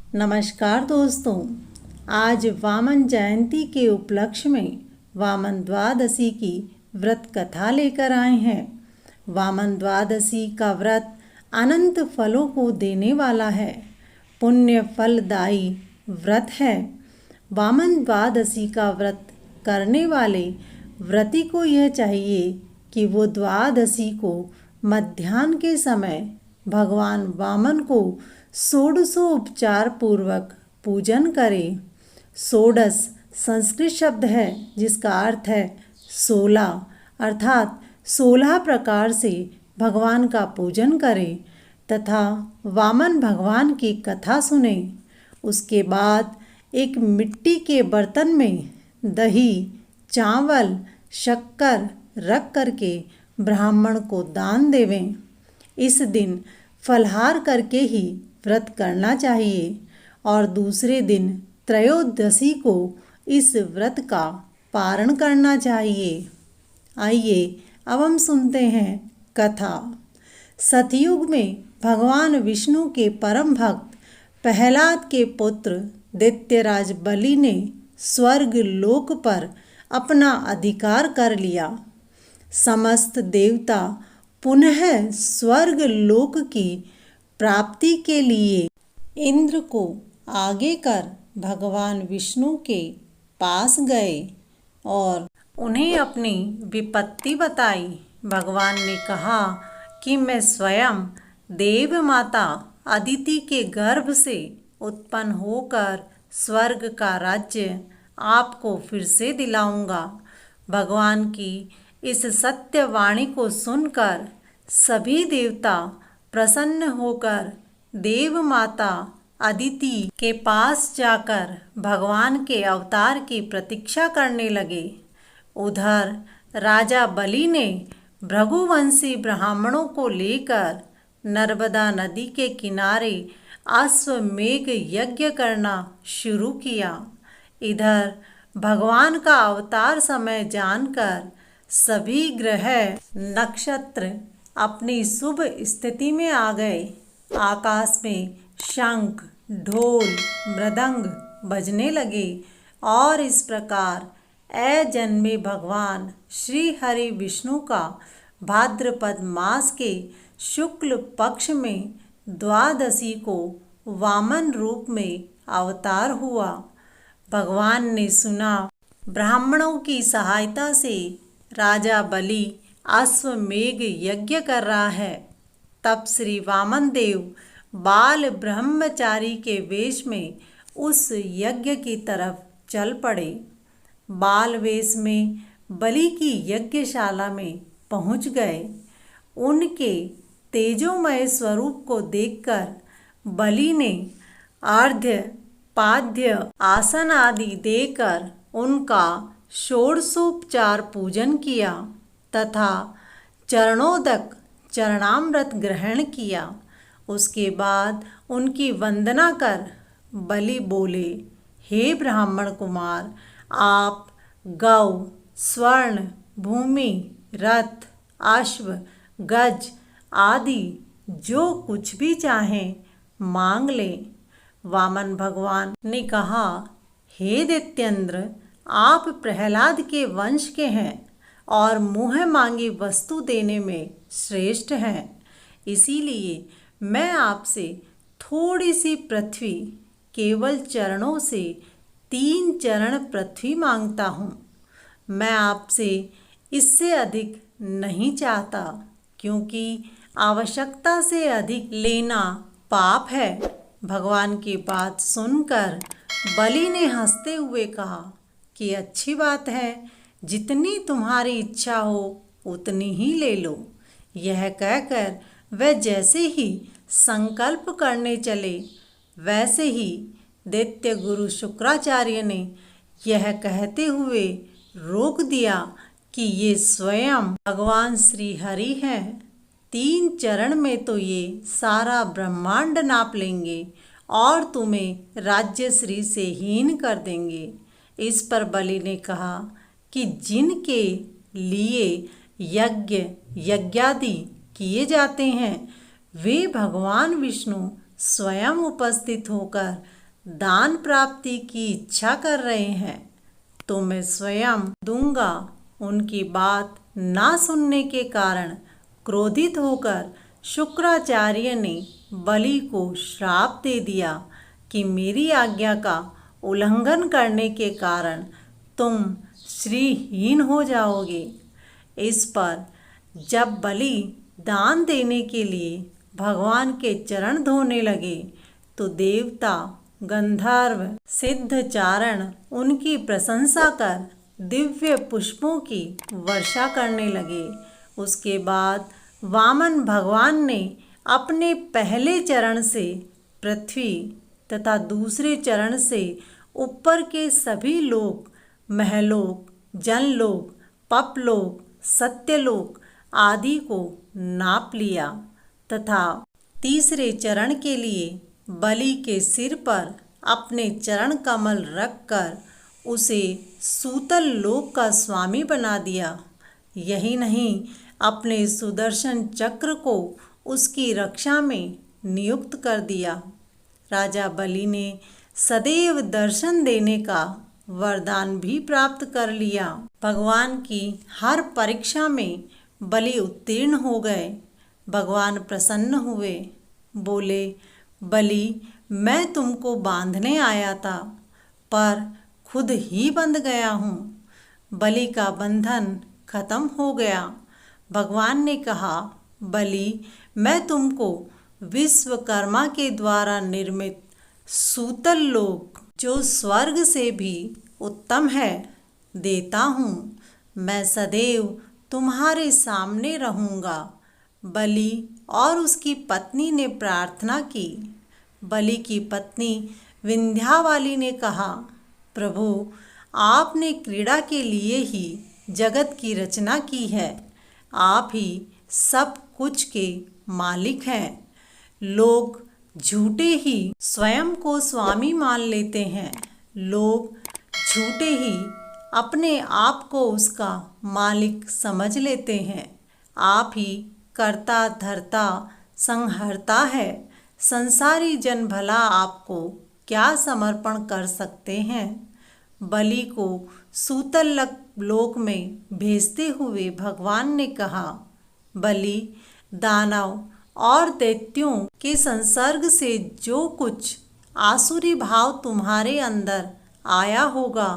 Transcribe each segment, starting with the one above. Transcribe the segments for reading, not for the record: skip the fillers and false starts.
नमस्कार दोस्तों, आज वामन जयंती के उपलक्ष्य में वामन द्वादशी की व्रत कथा लेकर आए हैं। वामन द्वादशी का व्रत अनंत फलों को देने वाला है, पुण्य फलदायी व्रत है। वामन द्वादशी का व्रत करने वाले व्रती को यह चाहिए कि वो द्वादशी को मध्याह्न के समय भगवान वामन को षोडशोपचार पूर्वक पूजन करें। षोडश संस्कृत शब्द है जिसका अर्थ है 16, अर्थात 16 प्रकार से भगवान का पूजन करें तथा वामन भगवान की कथा सुने। उसके बाद एक मिट्टी के बर्तन में दही, चावल, शक्कर रख करके ब्राह्मण को दान देवें। इस दिन फलाहार करके ही व्रत करना चाहिए और दूसरे दिन त्रयोदशी को इस व्रत का पारण करना चाहिए। आइए अब हम सुनते हैं कथा। सतयुग में भगवान विष्णु के परम भक्त प्रहलाद के पुत्र दैत्यराज बलि ने स्वर्ग लोक पर अपना अधिकार कर लिया। समस्त देवता पुनः स्वर्ग लोक की प्राप्ति के लिए इंद्र को आगे कर भगवान विष्णु के पास गए और उन्हें अपनी विपत्ति बताई। भगवान ने कहा कि मैं स्वयं देव माता अदिति के गर्भ से उत्पन्न होकर स्वर्ग का राज्य आपको फिर से दिलाऊंगा। भगवान की इस सत्य वाणी को सुनकर सभी देवता प्रसन्न होकर देव माता अदिति के पास जाकर भगवान के अवतार की प्रतीक्षा करने लगे। उधर राजा बलि ने भृगुवंशी ब्राह्मणों को लेकर नर्मदा नदी के किनारे अश्वमेध यज्ञ करना शुरू किया। इधर भगवान का अवतार समय जानकर सभी ग्रह नक्षत्र अपनी शुभ स्थिति में आ गए। आकाश में शंख, ढोल, मृदंग बजने लगे और इस प्रकार अजन्मे भगवान श्री हरि विष्णु का भाद्रपद मास के शुक्ल पक्ष में द्वादशी को वामन रूप में अवतार हुआ। भगवान ने सुना ब्राह्मणों की सहायता से राजा बलि अश्वमेध यज्ञ कर रहा है। तब श्री वामन देव बाल ब्रह्मचारी के वेश में उस यज्ञ की तरफ चल पड़े। बाल वेश में बलि की यज्ञशाला में पहुंच गए। उनके तेजोमय स्वरूप को देखकर बलि ने अर्घ्य, पाद्य, आसन आदि देकर उनका षोडशोपचार पूजन किया तथा चरणोदक चरणामृत ग्रहण किया। उसके बाद उनकी वंदना कर बलि बोले, हे ब्राह्मण कुमार, आप गौ, स्वर्ण, भूमि, रथ, अश्व, गज आदि जो कुछ भी चाहें मांग लें। वामन भगवान ने कहा, हे दैत्येंद्र, आप प्रहलाद के वंश के हैं और मुँह मांगी वस्तु देने में श्रेष्ठ हैं। इसीलिए मैं आपसे थोड़ी सी पृथ्वी, केवल चरणों से 3 चरण पृथ्वी मांगता हूँ। मैं आपसे इससे अधिक नहीं चाहता, क्योंकि आवश्यकता से अधिक लेना पाप है। भगवान की बात सुनकर बलि ने हंसते हुए कहा कि अच्छी बात है, जितनी तुम्हारी इच्छा हो उतनी ही ले लो। यह कहकर वह जैसे ही संकल्प करने चले, वैसे ही दैत्य गुरु शुक्राचार्य ने यह कहते हुए रोक दिया कि ये स्वयं भगवान श्री हरि हैं। 3 चरण में तो ये सारा ब्रह्मांड नाप लेंगे और तुम्हें राज्यश्री से हीन कर देंगे। इस पर बलि ने कहा कि जिनके लिए यज्ञ यज्ञादि किए जाते हैं वे भगवान विष्णु स्वयं उपस्थित होकर दान प्राप्ति की इच्छा कर रहे हैं तो मैं स्वयं दूंगा। उनकी बात ना सुनने के कारण क्रोधित होकर शुक्राचार्य ने बलि को श्राप दे दिया कि मेरी आज्ञा का उल्लंघन करने के कारण तुम श्रीहीन हो जाओगे। इस पर जब बलि दान देने के लिए भगवान के चरण धोने लगे तो देवता, गंधर्व, सिद्ध चारण उनकी प्रशंसा कर दिव्य पुष्पों की वर्षा करने लगे। उसके बाद वामन भगवान ने अपने पहले चरण से पृथ्वी तथा दूसरे चरण से ऊपर के सभी लोक, महलोक, जनलोक, पपलोक, सत्यलोक आदि को नाप लिया तथा तीसरे चरण के लिए बलि के सिर पर अपने चरण कमल रखकर उसे सूतल लोक का स्वामी बना दिया। यही नहीं, अपने सुदर्शन चक्र को उसकी रक्षा में नियुक्त कर दिया। राजा बलि ने सदैव दर्शन देने का वरदान भी प्राप्त कर लिया। भगवान की हर परीक्षा में बलि उत्तीर्ण हो गए। भगवान प्रसन्न हुए, बोले, बलि, मैं तुमको बांधने आया था पर खुद ही बंध गया हूँ। बलि का बंधन खत्म हो गया। भगवान ने कहा, बलि, मैं तुमको विश्वकर्मा के द्वारा निर्मित सूतल लोक, जो स्वर्ग से भी उत्तम है, देता हूँ। मैं सदैव तुम्हारे सामने रहूँगा। बलि और उसकी पत्नी ने प्रार्थना की। बलि की पत्नी विंध्यावाली ने कहा, प्रभु, आपने क्रीड़ा के लिए ही जगत की रचना की है। आप ही सब कुछ के मालिक हैं। लोग झूठे ही स्वयं को स्वामी मान लेते हैं। लोग झूठे ही अपने आप को उसका मालिक समझ लेते हैं। आप ही कर्ता धर्ता संहर्ता है। संसारी जन भला आपको क्या समर्पण कर सकते हैं। बलि को सूतल लोक में भेजते हुए भगवान ने कहा, बलि, दानव और दैत्यों के संसर्ग से जो कुछ आसुरी भाव तुम्हारे अंदर आया होगा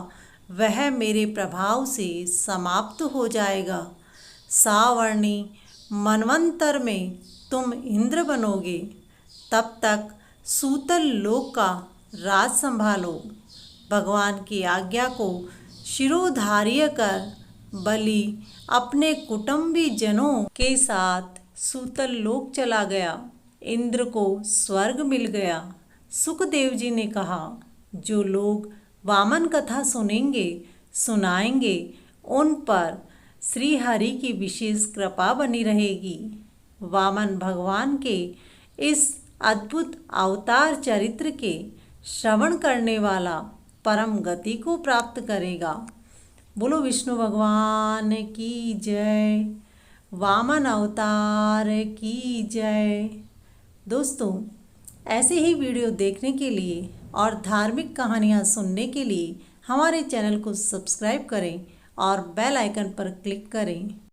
वह मेरे प्रभाव से समाप्त हो जाएगा। सावर्णी मनवंतर में तुम इंद्र बनोगे। तब तक सूतल लोक का राज संभालो। भगवान की आज्ञा को शिरोधार्य कर बलि अपने कुटुंबी जनों के साथ सूतल लोक चला गया। इंद्र को स्वर्ग मिल गया। सुखदेव जी ने कहा, जो लोग वामन कथा सुनेंगे, सुनाएंगे, उन पर श्री हरि की विशेष कृपा बनी रहेगी। वामन भगवान के इस अद्भुत अवतार चरित्र के श्रवण करने वाला परम गति को प्राप्त करेगा। बोलो विष्णु भगवान की जय, वामन अवतार की जय। दोस्तों, ऐसे ही वीडियो देखने के लिए और धार्मिक कहानियाँ सुनने के लिए हमारे चैनल को सब्सक्राइब करें और बेल आइकन पर क्लिक करें।